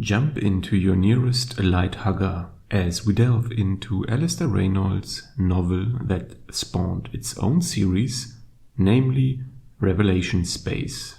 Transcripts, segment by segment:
Jump into your nearest light hugger as we delve into Alastair Reynolds' novel that spawned its own series, namely Revelation Space.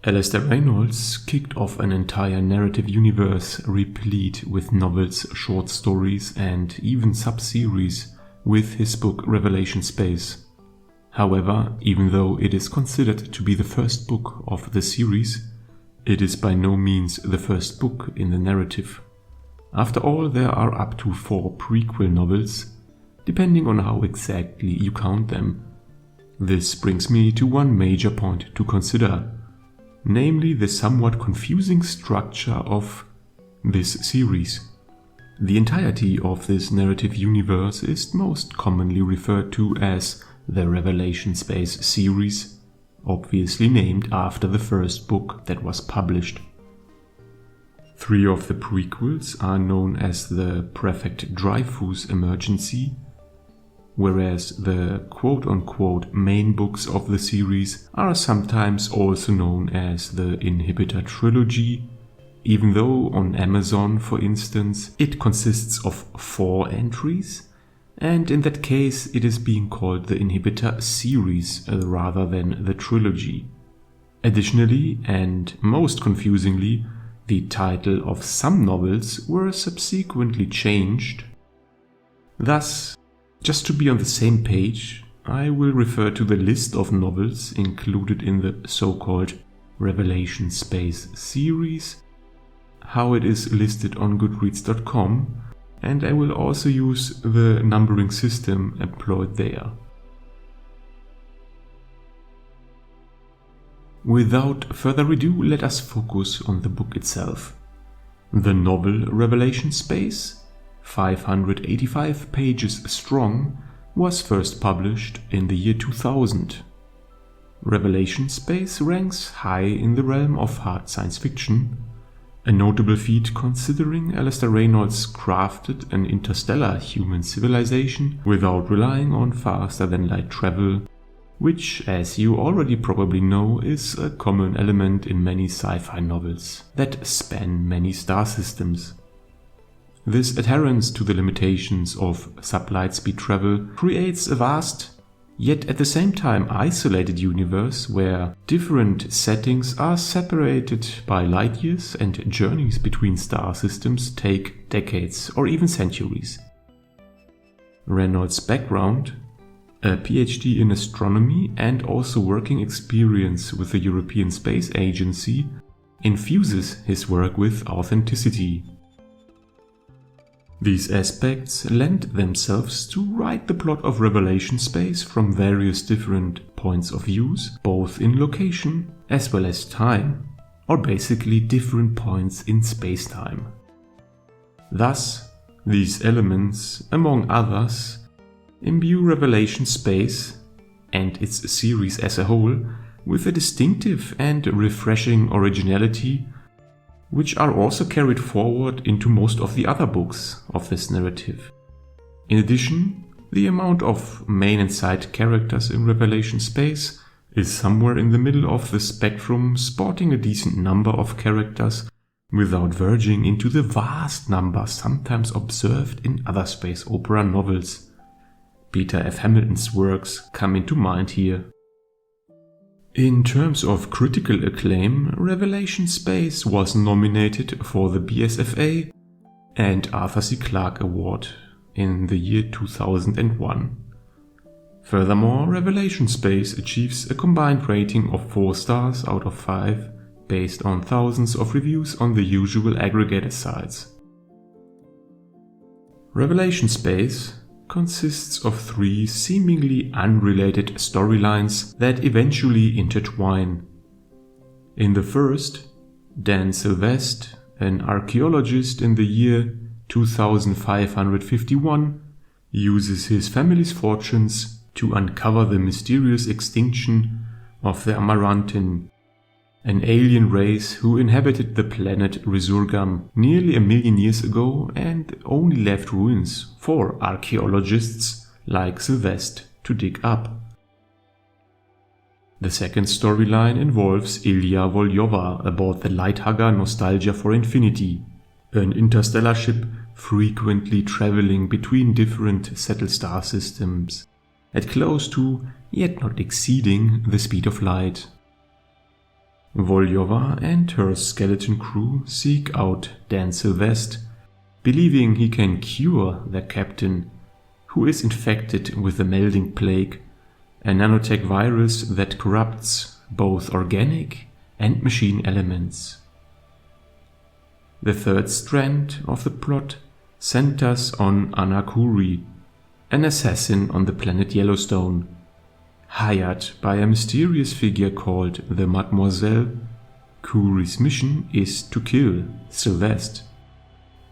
Alastair Reynolds kicked off an entire narrative universe replete with novels, short stories, and even sub-series with his book Revelation Space. However, even though it is considered to be the first book of the series, it is by no means the first book in the narrative. After all, there are up to 4 prequel novels, depending on how exactly you count them. This brings me to one major point to consider, namely the somewhat confusing structure of this series. The entirety of this narrative universe is most commonly referred to as the Revelation Space series, obviously named after the first book that was published. 3 of the prequels are known as the Prefect Dreyfus Emergency, whereas the quote-unquote main books of the series are sometimes also known as the Inhibitor Trilogy, even though on Amazon, for instance, it consists of 4 entries, and in that case it is being called the Inhibitor series rather than the trilogy. Additionally, and most confusingly, the title of some novels were subsequently changed. Thus, just to be on the same page, I will refer to the list of novels included in the so-called Revelation Space series, how it is listed on Goodreads.com, and I will also use the numbering system employed there. Without further ado, let us focus on the book itself. The novel Revelation Space, 585 pages strong, was first published in the year 2000. Revelation Space ranks high in the realm of hard science fiction, a notable feat considering Alastair Reynolds crafted an interstellar human civilization without relying on faster-than-light travel, which, as you already probably know, is a common element in many sci-fi novels that span many star systems. This adherence to the limitations of sublight-speed travel creates a vast, yet at the same time isolated universe where different settings are separated by light years and journeys between star systems take decades or even centuries. Reynolds' background, a PhD in astronomy and also working experience with the European Space Agency, infuses his work with authenticity. These aspects lend themselves to write the plot of Revelation Space from various different points of views, both in location as well as time, or basically different points in space-time. Thus, these elements, among others, imbue Revelation Space and its series as a whole with a distinctive and refreshing originality, which are also carried forward into most of the other books of this narrative. In addition, the amount of main and side characters in Revelation Space is somewhere in the middle of the spectrum, sporting a decent number of characters without verging into the vast number sometimes observed in other space opera novels. Peter F. Hamilton's works come into mind here. In terms of critical acclaim, Revelation Space was nominated for the BSFA and Arthur C. Clarke Award in the year 2001. Furthermore, Revelation Space achieves a combined rating of 4 stars out of 5 based on thousands of reviews on the usual aggregator sites. Revelation Space consists of 3 seemingly unrelated storylines that eventually intertwine. In the first, Dan Sylvest, an archaeologist in the year 2551, uses his family's fortunes to uncover the mysterious extinction of the Amarantin, an alien race who inhabited the planet Resurgam nearly 1,000,000 years ago and only left ruins for archaeologists like Sylvester to dig up. The second storyline involves Ilya Volyova aboard the lighthugger Nostalgia for Infinity, an interstellar ship frequently traveling between different settled star systems at close to, yet not exceeding, the speed of light. Volyova and her skeleton crew seek out Dan Sylvester, believing he can cure their captain, who is infected with the melding plague, a nanotech virus that corrupts both organic and machine elements. The third strand of the plot centers on Anna Kuri, an assassin on the planet Yellowstone, hired by a mysterious figure called the Mademoiselle. Kuri's mission is to kill Sylvester.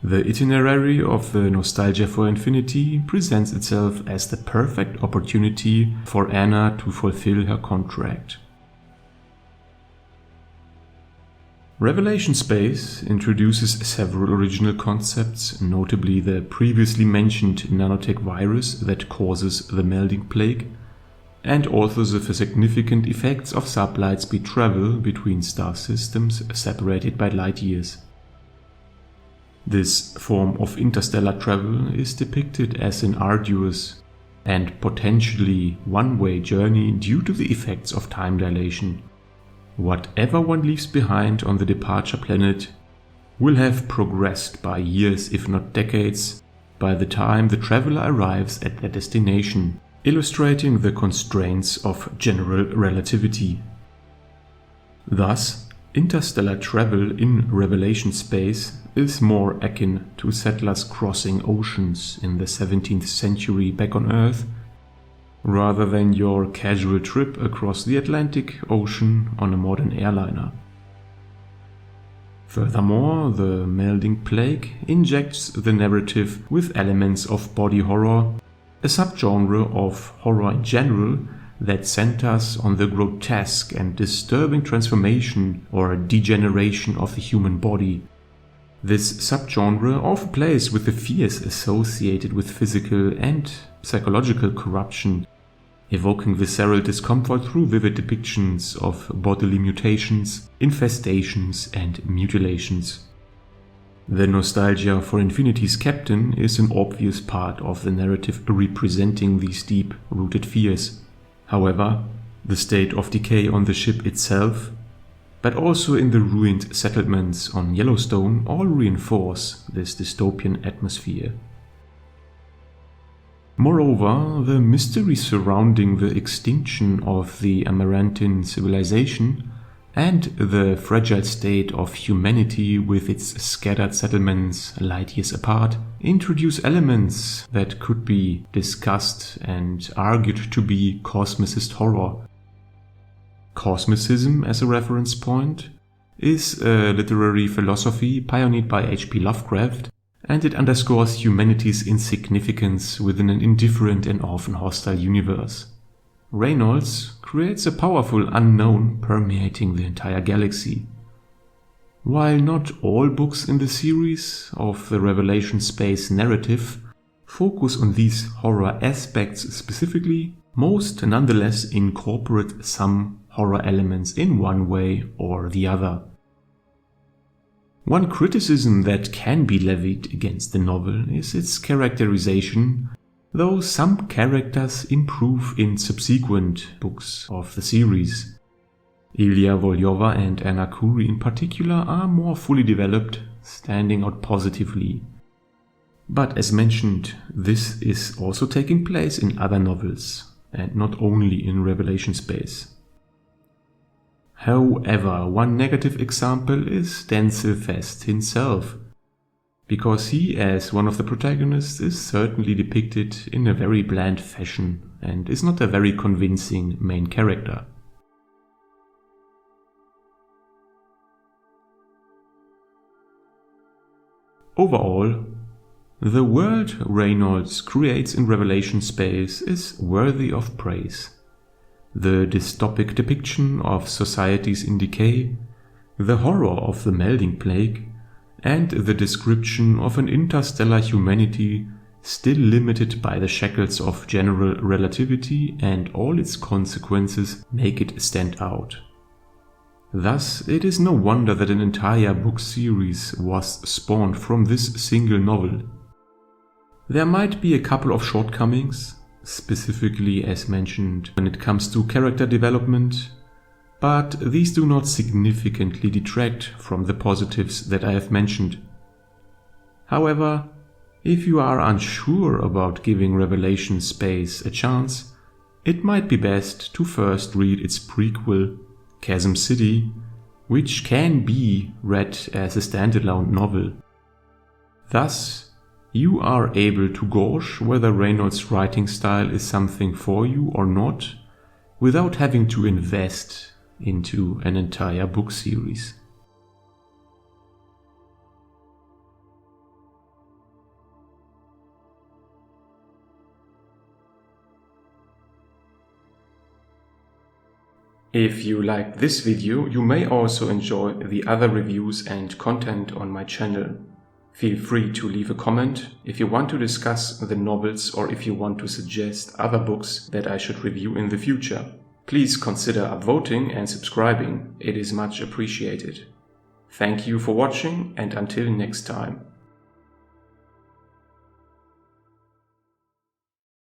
The itinerary of the Nostalgia for Infinity presents itself as the perfect opportunity for Anna to fulfill her contract. Revelation Space introduces several original concepts, notably the previously mentioned nanotech virus that causes the melding plague, and also the significant effects of sublight speed travel between star systems separated by light years. This form of interstellar travel is depicted as an arduous and potentially one-way journey due to the effects of time dilation. Whatever one leaves behind on the departure planet will have progressed by years, if not decades, by the time the traveler arrives at their destination, illustrating the constraints of general relativity. Thus, interstellar travel in Revelation Space is more akin to settlers crossing oceans in the 17th century back on Earth, rather than your casual trip across the Atlantic Ocean on a modern airliner. Furthermore, the melding plague injects the narrative with elements of body horror, a subgenre of horror in general that centers on the grotesque and disturbing transformation or degeneration of the human body. This subgenre often plays with the fears associated with physical and psychological corruption, evoking visceral discomfort through vivid depictions of bodily mutations, infestations, and mutilations. The Nostalgia for Infinity's captain is an obvious part of the narrative representing these deep-rooted fears. However, the state of decay on the ship itself, but also in the ruined settlements on Yellowstone, all reinforce this dystopian atmosphere. Moreover, the mystery surrounding the extinction of the Amaranthine civilization and the fragile state of humanity with its scattered settlements light years apart introduce elements that could be discussed and argued to be cosmicist horror. Cosmicism, as a reference point, is a literary philosophy pioneered by H.P. Lovecraft, and it underscores humanity's insignificance within an indifferent and often hostile universe. Reynolds creates a powerful unknown permeating the entire galaxy. While not all books in the series of the Revelation Space narrative focus on these horror aspects specifically, most nonetheless incorporate some horror elements in one way or the other. One criticism that can be levied against the novel is its characterization, though some characters improve in subsequent books of the series. Ilya Volyova and Anna Kuri in particular are more fully developed, standing out positively. But as mentioned, this is also taking place in other novels, and not only in Revelation Space. However, one negative example is Dan Sylvester himself, because he, as one of the protagonists, is certainly depicted in a very bland fashion and is not a very convincing main character. Overall, the world Reynolds creates in Revelation Space is worthy of praise. the dystopic depiction of societies in decay, the horror of the melding plague, and the description of an interstellar humanity still limited by the shackles of general relativity and all its consequences make it stand out. Thus, it is no wonder that an entire book series was spawned from this single novel. There might be a couple of shortcomings, specifically as mentioned when it comes to character development, but these do not significantly detract from the positives that I have mentioned. However, if you are unsure about giving Revelation Space a chance, it might be best to first read its prequel, Chasm City, which can be read as a standalone novel. Thus, you are able to gauge whether Reynolds' writing style is something for you or not, without having to invest into an entire book series. If you liked this video, you may also enjoy the other reviews and content on my channel. Feel free to leave a comment if you want to discuss the novels or if you want to suggest other books that I should review in the future. Please consider upvoting and subscribing, it is much appreciated. Thank you for watching and until next time.